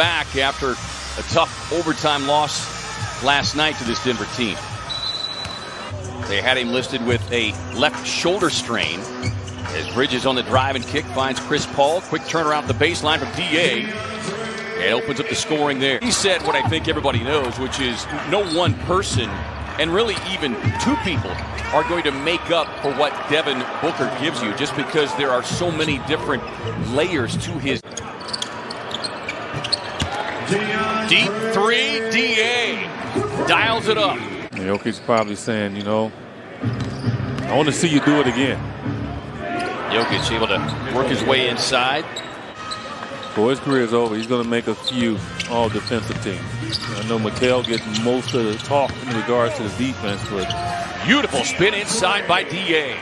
Back after a tough overtime loss last night to this Denver team. They had him listed with a left shoulder strain. As Bridges on the drive and kick finds Chris Paul. Quick turnaround the baseline from DA. It opens up the scoring there. He said what I think everybody knows, which is no one person, and really even two people, are going to make up for what Devin Booker gives you, just because there are so many different layers to his. Deep three, DA dials it up. Jokic's probably saying, you know, I want to see you do it again. Jokic able to work his way inside. Before his career is over, he's going to make a few all-defensive teams. I know Mikal gets most of the talk in regards to the defense, but beautiful spin inside by DA.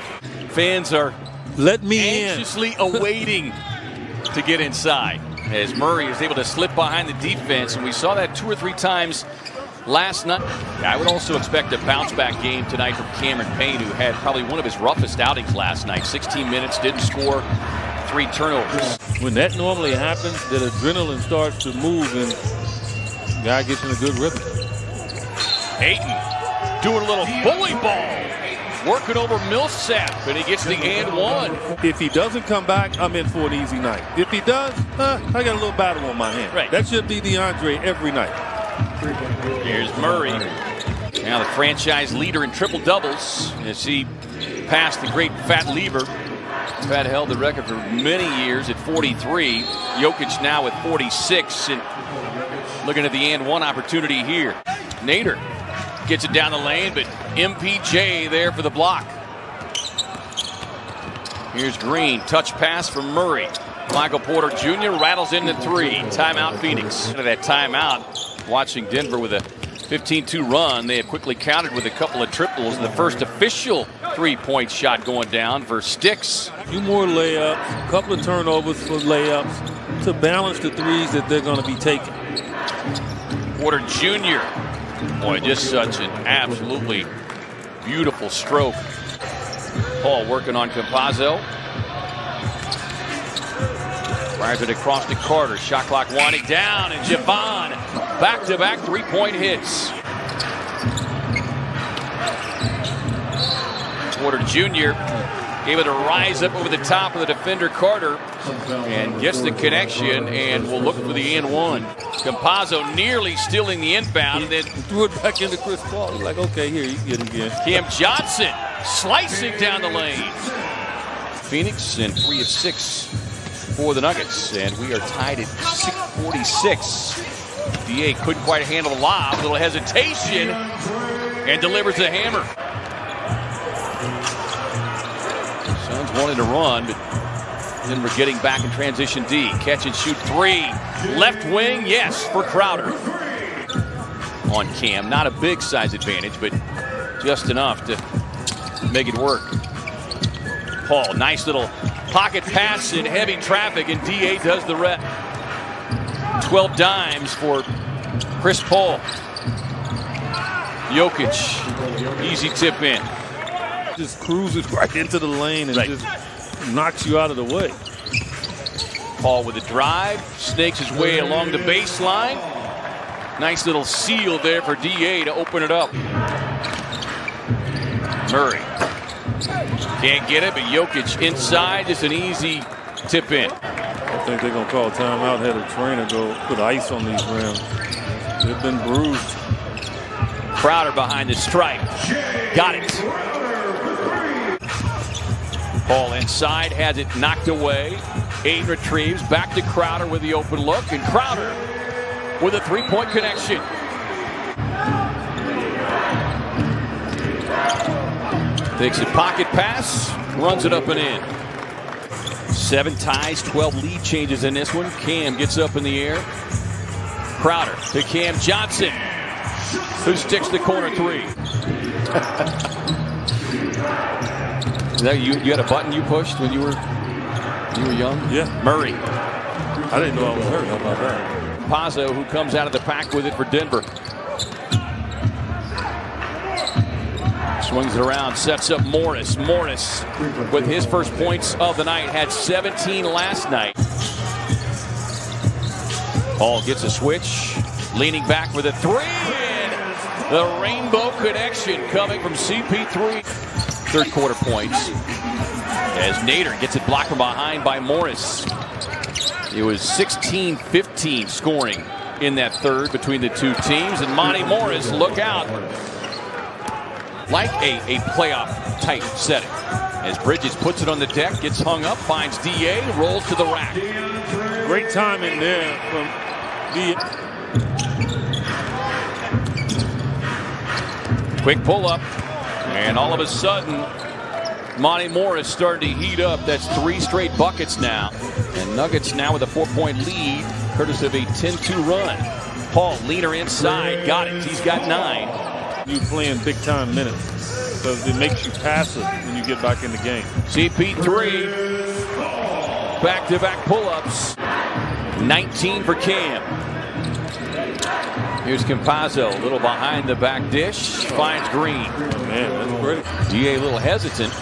Fans are anxiously awaiting to get inside, as Murray is able to slip behind the defense, and we saw that 2 or 3 times last night. I would also expect a bounce-back game tonight from Cameron Payne, who had probably one of his roughest outings last night. 16 minutes, didn't score, 3 turnovers. When that normally happens, that adrenaline starts to move and the guy gets in a good rhythm. Ayton doing a little bully ball, working over Millsap, and he gets the and one. If he doesn't come back, I'm in for an easy night. If he does, I got a little battle on my hand. Right. That should be DeAndre every night. Here's Murray, now the franchise leader in triple doubles, as he passed the great Fat Lever. Fat held the record for many years at 43. Jokic now with 46, and looking at the and one opportunity here. Nader gets it down the lane, but MPJ there for the block. Here's Green, touch pass from Murray. Michael Porter Jr. rattles in the 3. Timeout Phoenix. Out of that timeout, watching Denver with a 15-2 run. They have quickly countered with a couple of triples. The first official 3-point shot going down for Sticks. A few more layups, a couple of turnovers for layups to balance the threes that they're going to be taking. Porter Jr. Boy, just such an absolutely beautiful stroke. Paul working on Campazzo. Fires it across to Carter. Shot clock winding down, and Javon back-to-back 3-point hits. Porter Jr. able to rise up over the top of the defender Carter and gets the connection, and will look for the and one. Campazzo nearly stealing the inbound, and then threw it back into Chris Paul. He's like, okay, here, you get it again. Cam Johnson slicing down the lane. Phoenix and 3 of 6 for the Nuggets, and we are tied at 6:46. DA couldn't quite handle the lob. A little hesitation, and delivers the hammer. Suns wanted to run, but Denver getting back in transition D. Catch and shoot 3. Left wing, yes, for Crowder. On Cam, not a big size advantage, but just enough to make it work. Paul, nice little pocket pass in heavy traffic, and DA does the rest. 12 dimes for Chris Paul. Jokic, easy tip in. Just cruises right into the lane and just knocks you out of the way. Paul with a drive, snakes his way along the baseline. Nice little seal there for DA to open it up. Murray can't get it, but Jokic inside, just an easy tip in. I think they're going to call timeout, had a trainer go put ice on these rims. They've been bruised. Crowder behind the stripe. Got it. Paul inside, has it knocked away. Ayton retrieves, back to Crowder with the open look, and Crowder with a 3-point connection. Takes a pocket pass, runs it up and in. 7 ties, 12 lead changes in this one. Cam gets up in the air. Crowder to Cam Johnson, who sticks the corner 3. Is that you had a button you pushed when you were young? Yeah. Murray. I didn't know I was hurt. How about that? Pazzo, who comes out of the pack with it for Denver. Swings it around, sets up Morris. Morris with his first points of the night. Had 17 last night. Paul gets a switch, leaning back with a three, and the rainbow connection coming from CP3. Third quarter points as Nader gets it blocked from behind by Morris. It was 16-15 scoring in that third between the two teams, and Monty Morris, look out, like a playoff type setting. As Bridges puts it on the deck, gets hung up, finds DA, rolls to the rack. Great timing there from Quick pull up, and all of a sudden, Monty Morris starting to heat up. That's 3 straight buckets now. And Nuggets now with a 4-point lead, courtesy of a 10-2 run. Paul, leaner inside, got it. He's got 9. You playing big time minutes. So it makes you passive when you get back in the game. CP3, back-to-back pull-ups, 19 for Cam. Here's Campazzo, a little behind the back dish, finds Green. Man, that's great. DA a little hesitant.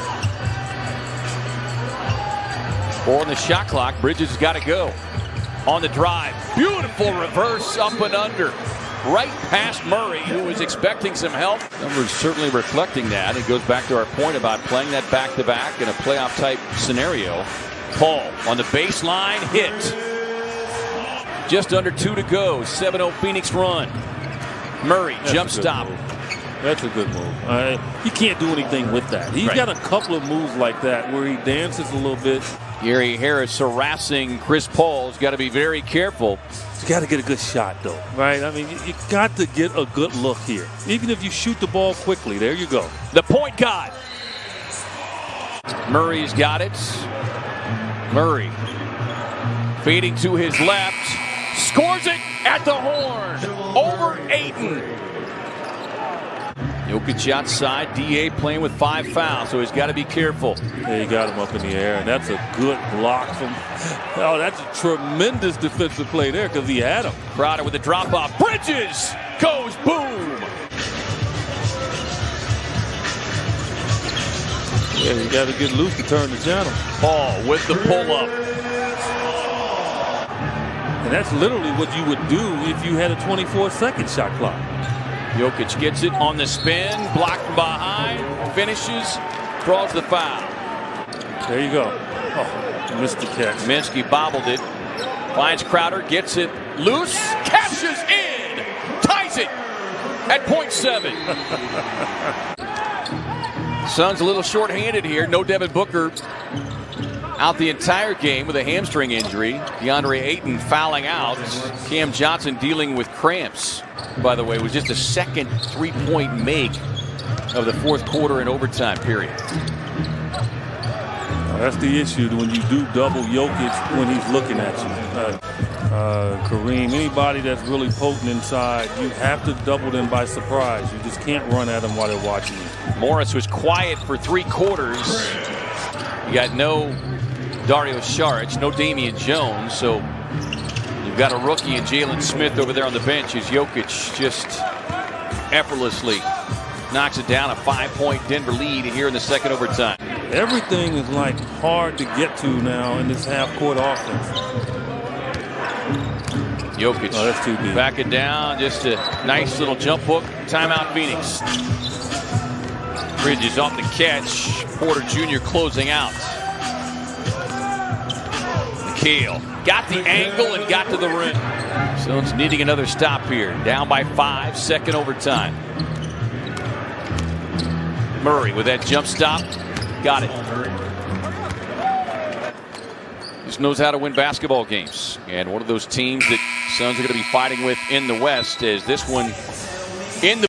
4 on the shot clock. Bridges has got to go. On the drive, beautiful reverse up and under. Right past Murray, who was expecting some help. Numbers certainly reflecting that. It goes back to our point about playing that back-to-back in a playoff-type scenario. Paul on the baseline, hit. Just under 2 to go. 7-0 Phoenix run. Murray, That's jump stop. Move. That's a good move. He can't do anything with that. He's got a couple of moves like that where he dances a little bit. Gary Harris harassing Chris Paul. Has got to be very careful. You got to get a good shot, though, right? I mean, you got to get a good look here. Even if you shoot the ball quickly, there you go. The point guard. Murray's got it. Murray feeding to his left. Scores it at the horn. Over Ayton. Jokic outside. DA playing with 5 fouls, so he's got to be careful. Yeah, he got him up in the air, and that's a good block from. Oh, that's a tremendous defensive play there because he had him. Crowder with the drop off. Bridges goes boom. Yeah, you got to get loose to turn the channel. Paul with the pull up. And that's literally what you would do if you had a 24-second shot clock. Jokic gets it on the spin, blocked from behind, finishes, draws the foul. There you go. Oh, missed the catch. Minsky bobbled it, finds Crowder, gets it loose, cashes in, ties it at .7. Suns a little short-handed here. No Devin Booker out the entire game with a hamstring injury. DeAndre Ayton fouling out. Cam Johnson dealing with cramps. By the way, it was just a second 3-point make of the fourth quarter and overtime period. That's the issue when you do double Jokic when he's looking at you. Kareem, anybody that's really potent inside, you have to double them by surprise. You just can't run at them while they're watching you. Morris was quiet for 3 quarters. You got no Dario Saric, no Damian Jones, so you've got a rookie and Jalen Smith over there on the bench as Jokic just effortlessly knocks it down. A 5-point Denver lead here in the second overtime. Everything is like hard to get to now in this half-court offense. Jokic that's too deep. Back it down, just a nice little jump hook. Timeout Phoenix. Bridges off the catch. Porter Jr. closing out. McHale got the angle and got to the rim. So it's needing another stop here. Down by 5, second overtime. Murray with that jump stop. Got it. Just knows how to win basketball games. And one of those teams that Suns are going to be fighting with in the West is this one in the